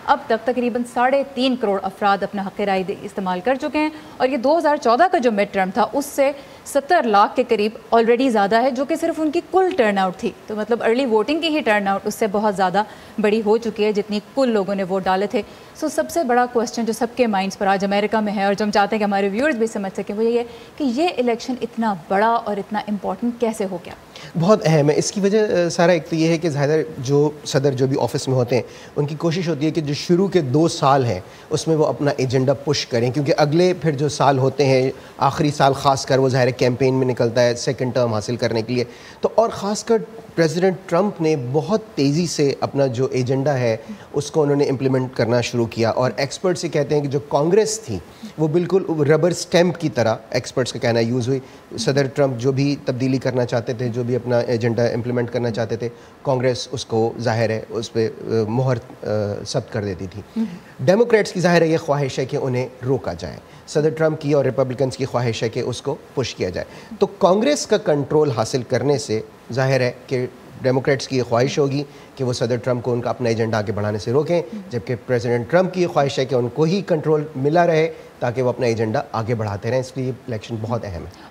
اب تک تقریباً 3.5 کروڑ افراد اپنا حق رائے استعمال کر چکے ہیں، اور یہ 2014 کا جو مڈ ٹرم تھا اس سے 70 لاکھ کے قریب آلریڈی زیادہ ہے، جو کہ صرف ان کی کل ٹرن آؤٹ تھی. تو مطلب ارلی ووٹنگ کی ہی ٹرن آؤٹ اس سے بہت زیادہ بڑی ہو چکی ہے جتنی کل لوگوں نے ووٹ ڈالے تھے. سو سب سے بڑا کوسچن جو سب کے مائنڈس پر آج امریکہ میں ہے، اور جو ہم چاہتے ہیں کہ ہمارے ویورز بھی سمجھ سکیں، وہ یہ ہے کہ یہ الیکشن اتنا بڑا اور اتنا امپورٹنٹ کیسے ہو گیا. بہت اہم ہے. اس کی وجہ سارا ایک تو یہ ہے کہ ظاہر جو صدر جو بھی آفس میں ہوتے ہیں ان کی کوشش ہوتی ہے کہ جو شروع کے 2 سال ہیں اس میں وہ اپنا ایجنڈا پش کریں، کیونکہ اگلے پھر جو سال ہوتے ہیں، آخری سال خاص کر وہ ظاہر کیمپین میں نکلتا ہے سیکنڈ ٹرم حاصل کرنے کے لیے. تو اور خاص کر پریزیڈنٹ ٹرمپ نے بہت تیزی سے اپنا جو ایجنڈا ہے اس کو انہوں نے امپلیمنٹ کرنا شروع کیا. اور ایکسپرٹس یہ کہتے ہیں کہ جو کانگریس تھی وہ بالکل ربر سٹیمپ کی طرح، ایکسپرٹس کا کہنا یوز ہوئی. صدر ٹرمپ جو بھی تبدیلی کرنا چاہتے تھے، جو بھی اپنا ایجنڈا امپلیمنٹ کرنا چاہتے تھے، کانگریس اس کو ظاہر ہے اس پہ مہر ثبت کر دیتی تھی. ڈیموکریٹس کی ظاہر ہے یہ خواہش ہے کہ انہیں روکا جائے. صدر ٹرمپ کی اور ریپبلکنس کی خواہش ہے کہ اس کو پش کیا جائے. تو کانگریس کا کنٹرول حاصل کرنے سے ظاہر ہے کہ ڈیموکریٹس کی یہ خواہش ہوگی کہ وہ صدر ٹرمپ کو ان کا اپنا ایجنڈا آگے بڑھانے سے روکیں، جبکہ پریزیڈنٹ ٹرمپ کی یہ خواہش ہے کہ ان کو ہی کنٹرول ملا رہے تاکہ وہ اپنا ایجنڈا آگے بڑھاتے رہیں. اس لیے الیکشن بہت اہم ہے.